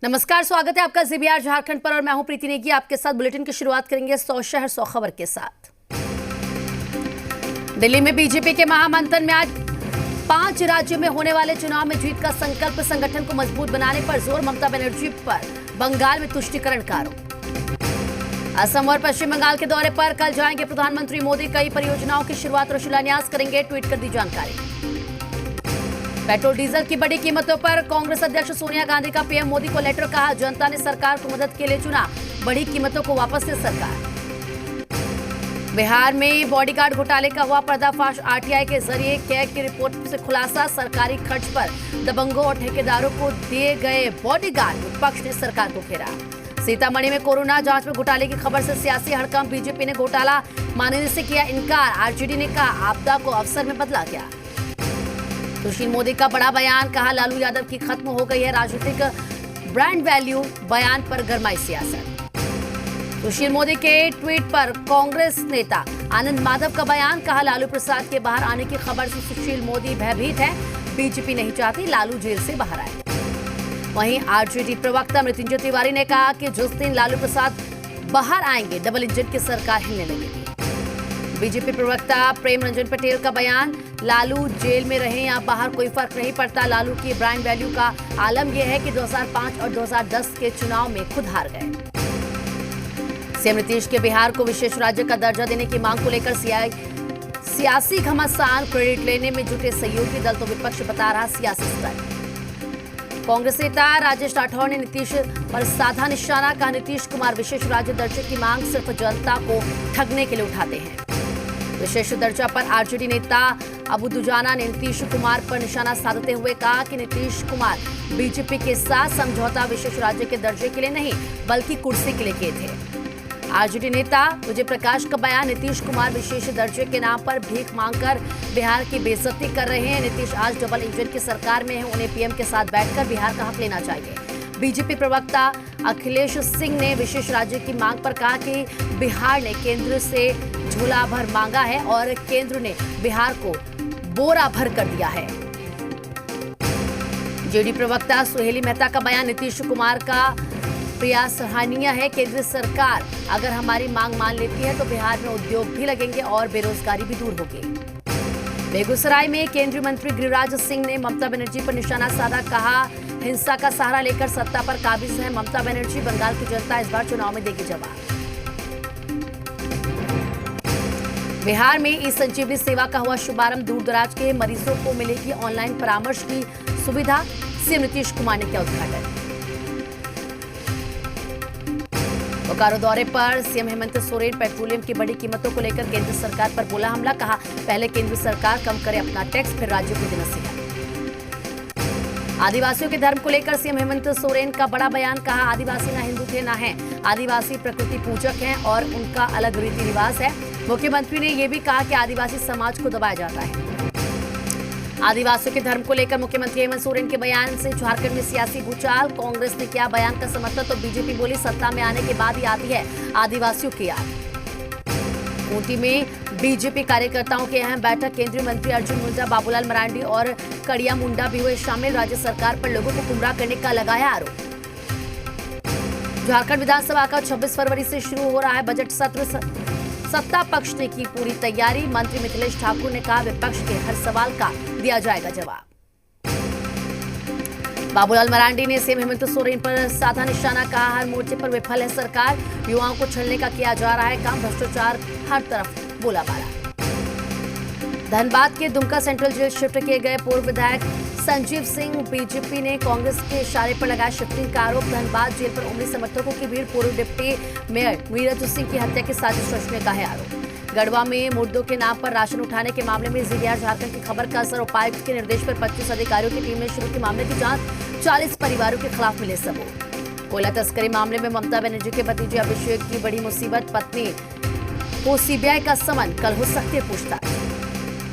नमस्कार, स्वागत है आपका जीबीआर झारखंड पर और मैं हूं प्रीति नेगी। आपके साथ बुलेटिन की शुरुआत करेंगे 100 शहर 100 खबर के साथ। दिल्ली में बीजेपी के महामंथन में आज 5 राज्यों में होने वाले चुनाव में जीत का संकल्प, संगठन को मजबूत बनाने पर जोर, ममता बनर्जी पर बंगाल में तुष्टीकरण का आरोप। असम और पश्चिम बंगाल के दौरे पर कल जाएंगे प्रधानमंत्री मोदी। कई परियोजनाओं की शुरुआत और शिलान्यास करेंगे, ट्वीट कर दी जानकारी। पेट्रोल डीजल की बड़ी कीमतों पर कांग्रेस अध्यक्ष सोनिया गांधी का पीएम मोदी को लेटर, कहा जनता ने सरकार को मदद के लिए चुना, बढ़ी कीमतों को वापस ले सरकार। बिहार में बॉडीगार्ड घोटाले का हुआ पर्दाफाश, आरटीआई के जरिए कैग की रिपोर्ट से खुलासा, सरकारी खर्च पर दबंगों और ठेकेदारों को दिए गए बॉडीगार्ड, विपक्ष ने सरकार को घेरा। सीतामढ़ी में कोरोना जांच में घोटाले की खबर से सियासी हड़कंप, बीजेपी ने घोटाला मानने से किया इनकार, आरजेडी ने कहा आपदा को अवसर में बदला गया। सुशील मोदी का बड़ा बयान, कहा लालू यादव की खत्म हो गई है राजनीतिक ब्रांड वैल्यू, बयान पर गरमाई सियासत। सुशील मोदी के ट्वीट पर कांग्रेस नेता आनंद माधव का बयान, कहा लालू प्रसाद के बाहर आने की खबर से सुशील मोदी भयभीत है, बीजेपी नहीं चाहती लालू जेल से बाहर आए। वहीं आरजेडी प्रवक्ता मृत्युंजय तिवारी ने कहा कि जिस दिन लालू प्रसाद बाहर आएंगे डबल इंजन की सरकार हिलने लगेगी। बीजेपी प्रवक्ता प्रेम रंजन पटेल का बयान, लालू जेल में रहे या बाहर कोई फर्क नहीं पड़ता, लालू की ब्रांड वैल्यू का आलम यह है कि 2005 और 2010 के चुनाव में खुद हार गए। सीएम नीतीश के बिहार को विशेष राज्य का दर्जा देने की मांग को लेकर सियासी घमासान, क्रेडिट लेने में जुटे सहयोगी दल तो विपक्ष बता रहा सियासी स्तर। कांग्रेस नेता राजेश राठौर ने नीतीश पर साधा निशाना, कहा नीतीश कुमार विशेष राज्य दर्जे की मांग सिर्फ जनता को ठगने के लिए उठाते हैं। विशेष दर्जा पर आरजेडी नेता अबू दुजाना ने नीतीश कुमार पर निशाना साधते हुए कहा कि नीतीश कुमार बीजेपी के साथ समझौता विशेष राज्य के दर्जे के लिए नहीं बल्कि कुर्सी के लिए किए थे। आरजेडी नेता विजय प्रकाश का बयान, नीतीश कुमार विशेष दर्जे के नाम पर भीख मांगकर बिहार की बेइज्जती कर रहे हैं। नीतीश आज डबल इंजन की सरकार में है, उन्हें पीएम के साथ बैठकर बिहार का हक लेना चाहिए। बीजेपी प्रवक्ता अखिलेश सिंह ने विशेष राज्य की मांग पर कहा कि बिहार ने केंद्र से झोला भर मांगा है और केंद्र ने बिहार को बोरा भर कर दिया है। जेडी प्रवक्ता सुहेली मेहता का बयान, नीतीश कुमार का प्रयास सराहनीय है, केंद्र सरकार अगर हमारी मांग मान लेती है तो बिहार में उद्योग भी लगेंगे और बेरोजगारी भी दूर होगी। बेगूसराय में केंद्रीय मंत्री गिरिराज सिंह ने ममता बनर्जी पर निशाना साधा, कहा हिंसा का सहारा लेकर सत्ता पर काबिज है ममता बनर्जी, बंगाल की जनता इस बार चुनाव में देगी जवाब। बिहार में ई संजीवनी सेवा का हुआ शुभारंभ, दूर दराज के मरीजों को मिलेगी ऑनलाइन परामर्श की सुविधा, सीएम नीतीश कुमार ने किया उद्घाटन। बोकारो दौरे पर सीएम हेमंत सोरेन, पेट्रोलियम की बड़ी कीमतों को लेकर केंद्र सरकार पर बोला हमला, कहा पहले केंद्र सरकार कम करे अपना टैक्स, फिर राज्यों को देना सीखा। आदिवासियों के धर्म को लेकर सीएम हेमंत सोरेन का बड़ा बयान, कहा आदिवासी ना हिंदू थे ना हैं, आदिवासी प्रकृति पूजक हैं और उनका अलग रीति रिवाज है। मुख्यमंत्री ने यह भी कहा कि आदिवासी समाज को दबाया जाता है। आदिवासियों के धर्म को लेकर मुख्यमंत्री हेमंत सोरेन के बयान से झारखंड में सियासी भूचाल, कांग्रेस ने किया बयान का समर्थन तो बीजेपी बोली सत्ता में आने के बाद ही आती है आदिवासियों की याद। खूंटी में बीजेपी कार्यकर्ताओं की अहम बैठक, केंद्रीय मंत्री अर्जुन मुंडा, बाबूलाल मरांडी और कड़िया मुंडा भी हुए शामिल, राज्य सरकार पर लोगों को गुमराह करने का लगाया आरोप। झारखंड विधानसभा का 26 फरवरी से शुरू हो रहा है बजट सत्र, सत्ता पक्ष ने की पूरी तैयारी, मंत्री मिथिलेश ठाकुर ने कहा विपक्ष के हर सवाल का दिया जाएगा जवाब। बाबूलाल मरांडी ने सीएम हेमंत सोरेन पर साधा निशाना, कहा हर मोर्चे पर विफल है सरकार, युवाओं को छलने का किया जा रहा है काम, भ्रष्टाचार हर तरफ बोलाबाला। धनबाद के दुमका सेंट्रल जेल शिफ्ट किए गए पूर्व विधायक संजीव सिंह, बीजेपी ने कांग्रेस के इशारे पर लगाया शिफ्टिंग का आरोप, धनबाद जेल पर उमड़ी समर्थकों की भीड़, पूर्व डिप्टी मेयर नीरज सिंह की हत्या की साजिश रचने का है आरोप। गढ़वा में मुर्दों के नाम पर राशन उठाने के मामले में जीबीआर झारखंड की खबर का असर, उपायुक्त के निर्देश पर 25 अधिकारियों की टीम ने शुरू की मामले की जांच, 40 परिवारों के खिलाफ मिले सबूत। कोयला तस्करी मामले में ममता बनर्जी के भतीजे अभिषेक की बड़ी मुसीबत, पत्नी को सीबीआई का समन, कल हो सकती है पूछताछ।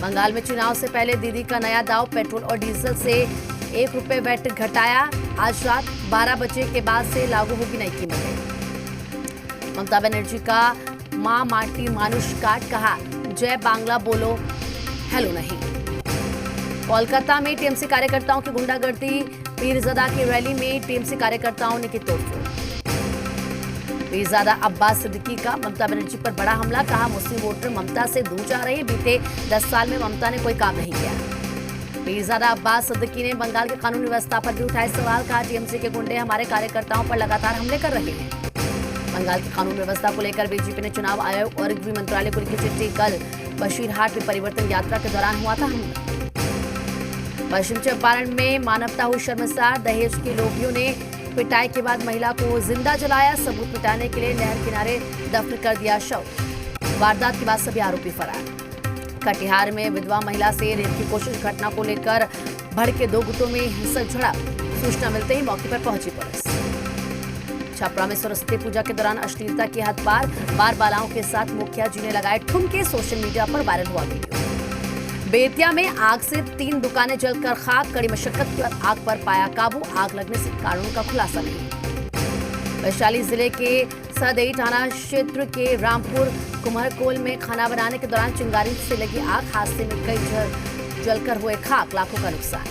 बंगाल में चुनाव से पहले दीदी का नया दाव, पेट्रोल और डीजल से ₹1 वैट घटाया, आज रात 12 बजे के बाद से लागू होगी नई कीमतें। ममता बनर्जी का मां माटी मानुष काट, कहा जय बांग्ला बोलो हेलो नहीं। कोलकाता में टीएमसी कार्यकर्ताओं की गुंडागर्दी, पीरजादा की रैली में टीएमसी कार्यकर्ताओं ने की तोड़फोड़। पीरजादा अब्बास सिद्दीकी का ममता बनर्जी पर बड़ा हमला, कहा मुस्लिम वोटर ममता से दूर जा रहे हैं, बीते 10 साल में ममता ने कोई काम नहीं किया। पीरजादा अब्बास सिद्दीकी ने बंगाल की कानून व्यवस्था पर भी उठाए सवाल, कहा टीएमसी के गुंडे हमारे कार्यकर्ताओं पर लगातार हमले कर रहे हैं। बंगाल की कानून व्यवस्था को लेकर बीजेपी ने चुनाव आयोग और गृह मंत्रालय को लिखी चिट्ठी, कल बशीरहाट में परिवर्तन यात्रा के दौरान हुआ था हमला। पश्चिम चंपारण में मानवता हुई शर्मसार, दहेज के लोभियों ने पिटाई के बाद महिला को जिंदा जलाया, सबूत मिटाने के लिए नहर किनारे दफन कर दिया शव। वारदात के बाद सभी आरोपी फरार। कटिहार में विधवा महिला से रेप की कोशिश, घटना को लेकर भड़के दो गुटों में हिंसक झड़प, सूचना मिलते ही मौके पर पहुंची पुलिस। छपरा में सरस्वती पूजा के दौरान अश्लीलता की हद पार, बार बालाओं के साथ मुखिया जी ने लगाए ठुमके, सोशल मीडिया पर वायरल हुआ वीडियो। बेतिया में आग से 3 दुकानें जलकर खाक, कड़ी मशक्कत के बाद आग पर पाया काबू, आग लगने से कारणों का खुलासा नहीं। वैशाली जिले के सदई थाना क्षेत्र के रामपुर कुम्हरकोल में खाना बनाने के दौरान चिंगारी से लगी आग, हादसे में कई घर जलकर हुए खाक, लाखों का नुकसान।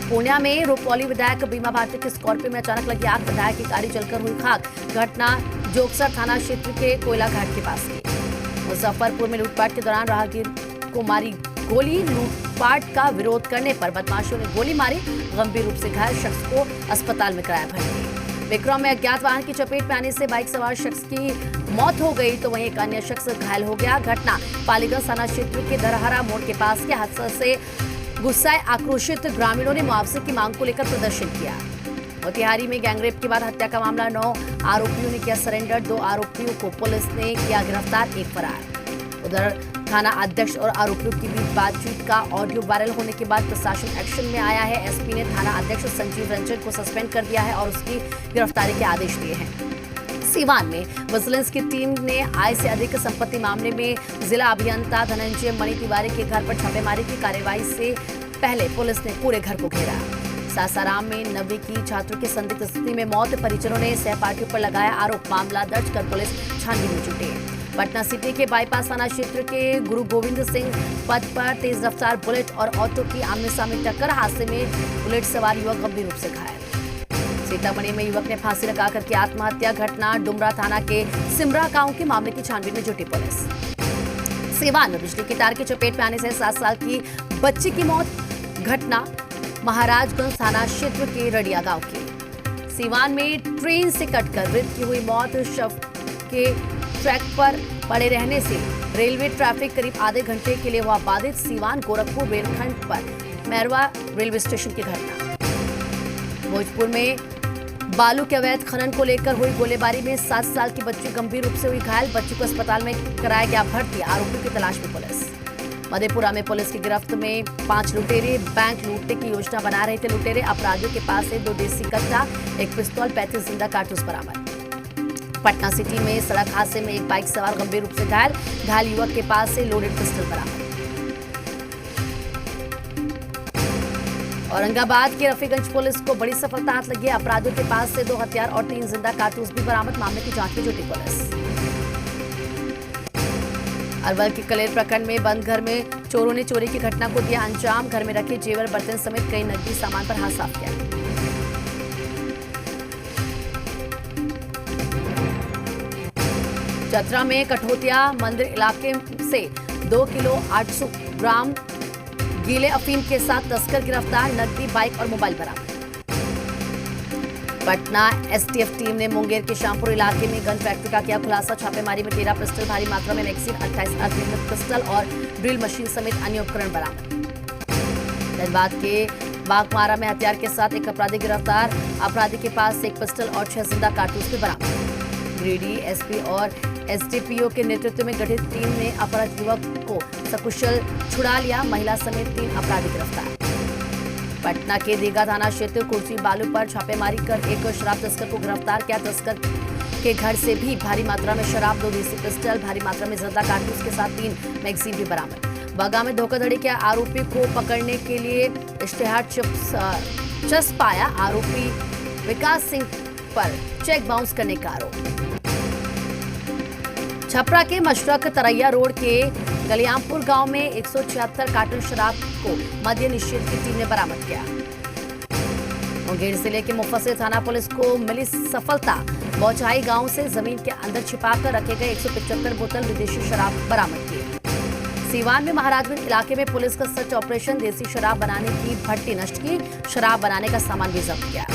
पूर्णिया में रुपौली विधायक बीमा भारती की स्कॉर्पियो में अचानक लगी आग, विधायक की गाड़ी जलकर हुई खाक, घटना जोगसर थाना क्षेत्र के कोयला घाट के पास की। मुजफ्फरपुर में लूटपाट के दौरान राहगीर को मारी गोली, लूटपाट का विरोध करने पर बदमाशों ने गोली मारी, गंभीर रूप से घायल शख्स को अस्पताल में कराया भर्ती। विक्रम में अज्ञात वाहन की चपेट में आने से बाइक सवार शख्स की मौत हो गई, तो वहीं एक अन्य शख्स घायल हो गया। घटना पालीगंज थाना क्षेत्र के दरहरा मोड़ के पास के हादसे से गुस्साए आक्रोशित ग्रामीणों ने मुआवजे की मांग को लेकर प्रदर्शन किया। मोतिहारी में गैंगरेप के बाद हत्या का मामला, 9 आरोपियों ने किया सरेंडर, 2 आरोपियों को पुलिस ने किया गिरफ्तार, एक फरार। उधर थाना अध्यक्ष और आरोपियों के बीच बातचीत का ऑडियो वायरल होने के बाद प्रशासन एक्शन में आया है। एसपी ने थाना अध्यक्ष संजीव रंजन को सस्पेंड कर दिया है और उसकी गिरफ्तारी के आदेश दिए हैं। सीवान में विजिलेंस की टीम ने आय से अधिक संपत्ति मामले में जिला अभियंता धनंजय मणि तिवारी के घर पर छापेमारी की। कार्रवाई से पहले पुलिस ने पूरे घर को घेरा। सासाराम में 9वीं की छात्र की संदिग्ध स्थिति में मौत, परिजनों ने सहपाठियों पर लगाया आरोप, मामला दर्ज कर पुलिस छानबीन में जुटी है। पटना सिटी के बाईपास थाना क्षेत्र के गुरु गोविंद सिंह पथ पर तेज रफ्तार बुलेट और ऑटो की आमने सामने टक्कर, हादसे में बुलेट सवार युवक गंभीर रूप से घायल। सीतामढ़ी में युवक ने फांसी लगाकर की आत्महत्या, घटना डुमरा थाना के सिमरा गांव के मामले की छानबीन में जुटी पुलिस। सीवान में बिजली की तार की चपेट में आने से 7 साल की बच्ची की मौत, घटना महाराजगंज थाना क्षेत्र के रडिया गांव की। सीवान में ट्रेन से कटकर वृद्ध की हुई मौत, शव के ट्रैक पर पड़े रहने से रेलवे ट्रैफिक करीब आधे घंटे के लिए हुआ बाधित। सीवान गोरखपुर रेलखंड पर मैरवा रेलवे स्टेशन की घटना। भोजपुर में बालू के अवैध खनन को लेकर हुई गोलीबारी में 7 साल की बच्ची गंभीर रूप से हुई घायल, बच्ची को अस्पताल में कराया गया भर्ती, आरोपियों की तलाश में पुलिस। मधेपुरा में पुलिस की गिरफ्त में 5 लुटेरे, बैंक लूटने की योजना बना रहे थे लुटेरे, अपराधियों के पास से 2 देसी कट्टा, 1 पिस्तौल, 35 जिंदा कारतूस बरामद। पटना सिटी में सड़क हादसे में एक बाइक सवार गंभीर रूप से घायल, घायल युवक के पास से लोडेड पिस्टल बरामद। औरंगाबाद की रफीगंज पुलिस को बड़ी सफलता हाथ लगी, अपराधियों के पास से 2 हथियार और 3 जिंदा कारतूस भी बरामद, मामले की जांच में जुटी पुलिस। अरवल के कलेर प्रखंड में बंद घर में चोरों ने चोरी की घटना को दिया अंजाम, घर में रखे जेवर बर्तन समेत कई नकदी सामान पर हाथ साफ किया। चतरा में कठोतिया मंदिर इलाके से 2 किलो 800 ग्राम गीले अफीम के साथ तस्कर गिरफ्तार, नकदी, बाइक और मोबाइल बरामद। पटना एसटीएफ टीम ने मुंगेर के शामपुर इलाके में गन फैक्ट्री का किया खुलासा, छापेमारी में 13 पिस्टल, भारी मात्रा में मैगजीन, 28 अर्धनिर्मित पिस्टल और ड्रिल मशीन समेत अन्य उपकरण बरामद। धनबाद के बागमारा में हथियार के साथ एक अपराधी गिरफ्तार, अपराधी के पास से 1 पिस्टल और 6 जिंदा कारतूस भी बरामद। गिरिडीह एसपी और एसडीपीओ के नेतृत्व में गठित टीम ने अपराध युवक को सकुशल छुड़ा लिया, महिला समेत 3 अपराधी गिरफ्तार। पटना के दीघा थाना क्षेत्र कुर्सी बालू पर छापेमारी कर एक शराब तस्कर को गिरफ्तार किया, तस्कर के घर से भी भारी मात्रा में शराब, 2 देसी पिस्टल, भारी मात्रा में जिंदा कारतूस के साथ 3 मैगजीन भी बरामद। बगा में धोखाधड़ी के आरोपी को पकड़ने के लिए इश्तेहार चस्पाया, आरोपी विकास सिंह पर चेक बाउंस करने का आरोप। छपरा के मशरक तरैया रोड के गलियामपुर गांव में 176 कार्टन शराब को मद्य निषेध की टीम ने बरामद किया। मुंगेर जिले के मुफस्सिल थाना पुलिस को मिली सफलता। बौछाई गांव से जमीन के अंदर छिपाकर रखे गए 175 बोतल विदेशी शराब बरामद की। सीवान में महाराजगंज इलाके में पुलिस का सर्च ऑपरेशन देसी शराब बनाने की भट्टी नष्ट की, शराब बनाने का सामान भी जब्त किया।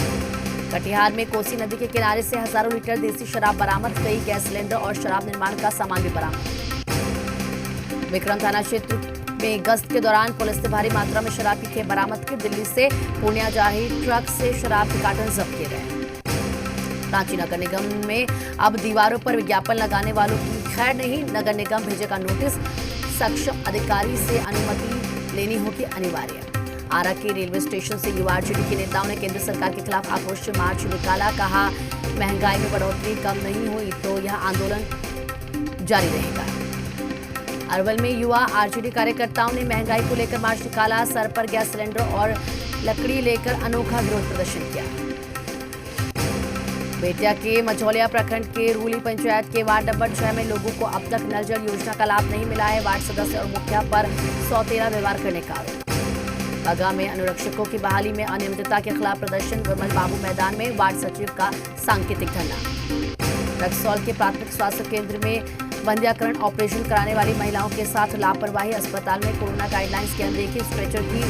कटिहार में कोसी नदी के किनारे से हजारों लीटर देसी शराब बरामद, कई गैस सिलेंडर और शराब निर्माण का सामान भी बरामद। विक्रम थाना क्षेत्र में गश्त के दौरान पुलिस ने भारी मात्रा में शराब की खेप बरामद की। दिल्ली से पूर्णिया जा रही ट्रक से शराब के कार्टन जब्त किए गए। रांची नगर निगम में अब दीवारों पर विज्ञापन लगाने वालों की खैर नहीं, नगर निगम भेजेगा नोटिस, सक्षम अधिकारी से अनुमति लेनी होगी अनिवार्य। आरा के रेलवे स्टेशन से युवा आरजेडी के नेताओं ने केंद्र सरकार के खिलाफ आक्रोश मार्च निकाला। कहा, महंगाई में बढ़ोतरी कम नहीं हुई तो यह आंदोलन जारी रहेगा। अरवल में युवा आरजेडी कार्यकर्ताओं ने महंगाई को लेकर मार्च निकाला। सर पर गैस सिलेंडर और लकड़ी लेकर अनोखा विरोध प्रदर्शन किया। बेतिया के मझौलिया प्रखंड के रूली पंचायत के वार्ड नंबर 6 में लोगों को अब तक नल जल योजना का लाभ नहीं मिला है। वार्ड सदस्य और मुखिया पर 113 व्यवहार करने का आरोप। बगा में अनुरक्षकों की बहाली में अनियमितता के खिलाफ प्रदर्शन। विमल बाबू मैदान में वार्ड सचिव का सांकेतिक धरना। रक्सौल के प्राथमिक स्वास्थ्य केंद्र में वंध्याकरण ऑपरेशन कराने वाली महिलाओं के साथ लापरवाही। अस्पताल में कोरोना गाइडलाइंस की अनदेखी, स्ट्रेचर की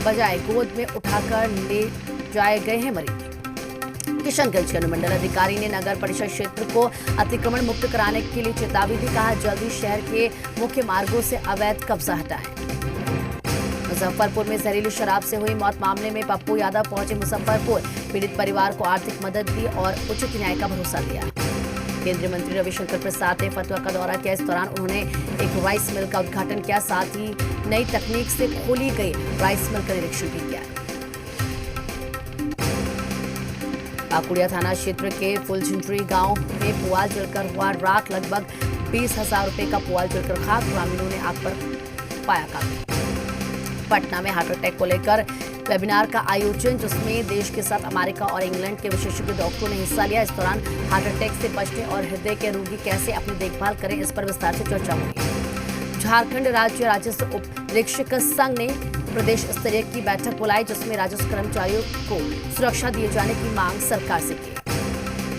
बजाय गोद में उठाकर ले जाए गए हैं मरीज। किशनगंज के अनुमंडल अधिकारी ने नगर परिषद क्षेत्र को अतिक्रमण मुक्त कराने के लिए चेतावनी दी। कहा, जल्दी शहर के मुख्य मार्गों से अवैध कब्जा हटाएं। मुजफ्फरपुर में जहरीली शराब से हुई मौत मामले में पप्पू यादव पहुंचे मुजफ्फरपुर। पीड़ित परिवार को आर्थिक मदद दी और उचित न्याय का भरोसा दिया। केंद्रीय मंत्री रविशंकर प्रसाद ने फतुहा का दौरा किया। इस दौरान उन्होंने एक राइस मिल का उद्घाटन किया, साथ ही नई तकनीक से खोली गई राइस मिल का निरीक्षण भी किया। पाकुड़िया थाना क्षेत्र के फुलझुंझुरी गांव में पुआल जलकर हुआ राख। लगभग 20,000 रुपए का पुआल जलकर खाक। ग्रामीणों ने आग पर पाया काबू। पटना में हार्ट अटैक को लेकर वेबिनार का आयोजन, जिसमें देश के साथ अमेरिका और इंग्लैंड के विशेषज्ञ डॉक्टरों ने हिस्सा लिया। इस दौरान हार्ट अटैक से बचने और हृदय के रोगी कैसे अपनी देखभाल करें, इस पर विस्तार से चर्चा हुई। झारखंड राज्य राजस्व उप निरीक्षक संघ ने प्रदेश स्तरीय की बैठक बुलाई, जिसमें राजस्व कर्मचारियों को सुरक्षा दिए जाने की मांग सरकार से की।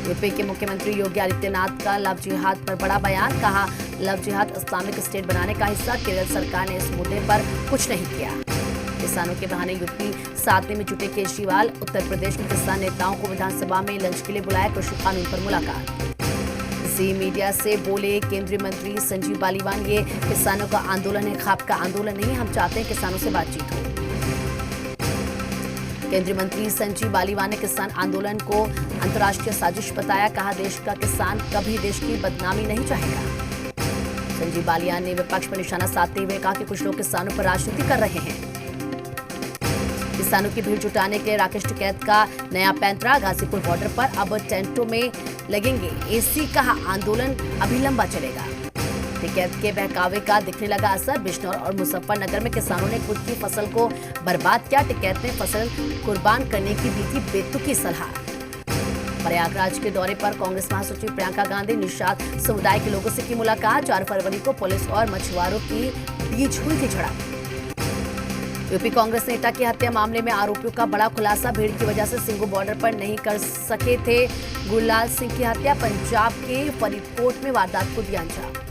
यूपी के मुख्यमंत्री योगी आदित्यनाथ का लव जिहाद पर बड़ा बयान। कहा, लव जिहाद इस्लामिक स्टेट बनाने का हिस्सा। केरल सरकार ने इस मुद्दे पर कुछ नहीं किया। किसानों के बहाने यूपी साधने में जुटे केजरीवाल। उत्तर प्रदेश के किसान नेताओं को विधानसभा में लंच के लिए बुलाया। कृषि कानून पर मुलाकात। जी मीडिया से बोले केंद्रीय मंत्री संजीव बालीवान, ये किसानों का आंदोलन है, खाप का आंदोलन नहीं। हम चाहते हैं किसानों से बातचीत हो। केंद्रीय मंत्री संजीव बालीवान ने किसान आंदोलन को अंतर्राष्ट्रीय साजिश बताया। कहा, देश का किसान कभी देश की बदनामी नहीं चाहेगा। संजीव बालीवान ने विपक्ष पर निशाना साधते हुए कहा कि कुछ लोग किसानों पर राजनीति कर रहे हैं। किसानों की भीड़ जुटाने के लिए राकेश टिकैत का नया पैंतरा। गाजीपुर बॉर्डर पर अब टेंटों में लगेंगे एसी। कहा, आंदोलन अभी लंबा चलेगा। टिकैत के बहकावे का दिखने लगा असर। बिजनौर और मुजफ्फरनगर में किसानों ने खुद की फसल को बर्बाद किया। टिकैत ने फसल कुर्बान करने की दी थी बेतुकी सलाह। प्रयागराज के दौरे पर कांग्रेस महासचिव प्रियंका गांधी निषाद समुदाय के लोगों से की मुलाकात। 4 फरवरी को पुलिस और मछुआरों की बीच हुई थी झड़प। यूपी कांग्रेस नेता की हत्या मामले में आरोपियों का बड़ा खुलासा। भीड़ की वजह से सिंघू बॉर्डर पर नहीं कर सके थे गुरलाल सिंह की हत्या। पंजाब के फरीदकोट में वारदात को दिया अंजाम।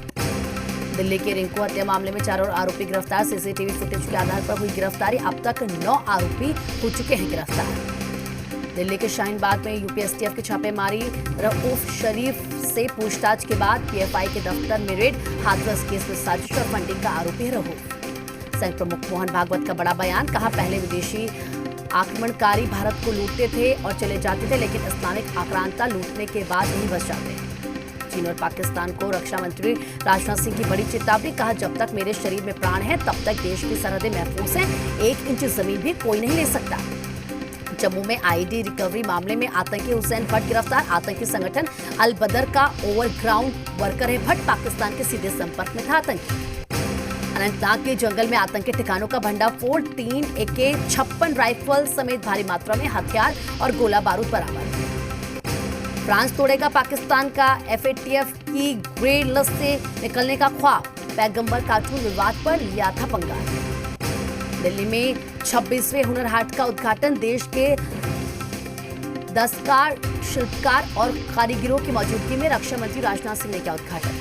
दिल्ली के रिंकू हत्या मामले में 4 और आरोपी गिरफ्तार। सीसीटीवी फुटेज के आधार पर हुई गिरफ्तारी। अब तक 9 आरोपी हो चुके हैं गिरफ्तार। दिल्ली के शाहीन बाग में यूपी एसटीएफ की छापेमारी। रऊफ शरीफ से पूछताछ के बाद पीएफआई के दफ्तर में रेड। हाथरस केस में साजिश और फंडिंग का आरोपी है रऊफ। संघ प्रमुख मोहन भागवत का बड़ा बयान। कहा, पहले विदेशी आक्रमणकारी भारत को लूटते थे और चले जाते थे, लेकिन इस्लामिक आक्रांता लूटने के बाद नहीं बच जाते। चीन और पाकिस्तान को रक्षा मंत्री राजनाथ सिंह की बड़ी चेतावनी। कहा, जब तक मेरे शरीर में प्राण है तब तक देश की सरहदें महफूज हैं। 1 इंच जमीन भी कोई नहीं ले सकता। जम्मू में आईडी रिकवरी मामले में आतंकी हुसैन भट्ट गिरफ्तार। आतंकी संगठन अल बदर का ओवरग्राउंड वर्कर है भट्ट। पाकिस्तान के सीधे संपर्क में था आतंकी। अनंतनाग के जंगल में आतंकी ठिकानों का भंडाफोड़। 3 AK-56 राइफल समेत भारी मात्रा में हथियार और गोला बारूद बरामद। फ्रांस तोड़ेगा पाकिस्तान का FATF की ग्रे लिस्ट से निकलने का ख्वाब। पैगंबर कार्टून विवाद पर लिया था पंगा। दिल्ली में 26वें हुनर हाट का उद्घाटन। देश के दस्तकार, शिल्पकार और कारीगरों की मौजूदगी में रक्षा मंत्री राजनाथ सिंह ने किया उद्घाटन।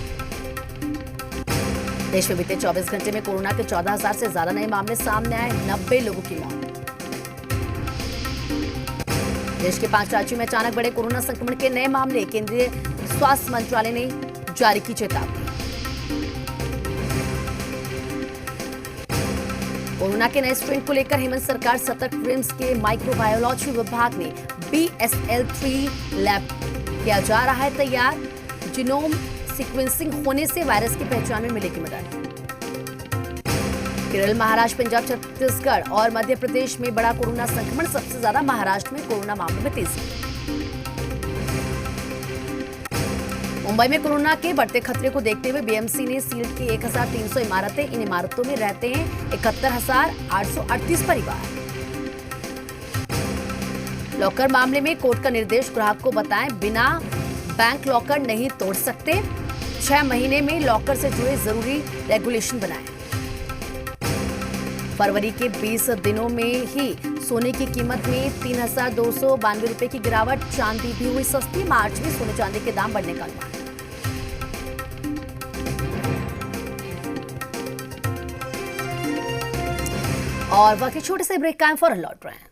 देश में बीते 24 घंटे में कोरोना के 14,000 से ज्यादा नए मामले सामने आए। 90 लोगों की मौत। देश के 5 राज्यों में अचानक बढ़े कोरोना संक्रमण के नए मामले। केंद्रीय स्वास्थ्य मंत्रालय ने जारी की चेतावनी। कोरोना के नए स्ट्रेन को लेकर हेमंत सरकार सतर्क। रिम्स के माइक्रोबायोलॉजी विभाग ने BSL-3 लैब किया जा रहा है तैयार। जीनोम सीक्वेंसिंग होने से वायरस की पहचान में मिलेगी मदद। केरल, महाराष्ट्र, पंजाब, छत्तीसगढ़ और मध्य प्रदेश में बड़ा कोरोना संक्रमण। सबसे ज्यादा महाराष्ट्र में कोरोना मामलों में तेजी। मुंबई में कोरोना के बढ़ते खतरे को देखते हुए BMC ने सील की 1,300 इमारतें। इन इमारतों में रहते हैं 71,838 परिवार। लॉकर मामले में कोर्ट का निर्देश, ग्राहक को बताएं बिना बैंक लॉकर नहीं तोड़ सकते। 6 महीने में लॉकर से जुड़े जरूरी रेगुलेशन बनाएं। फरवरी के 20 दिनों में ही सोने की कीमत में 3,292 रुपए की गिरावट। चांदी भी हुई सस्ती। मार्च में सोने चांदी के दाम बढ़ने का अनुमान। और बाकी छोटे से ब्रेक का फौरन लौट रहे हैं।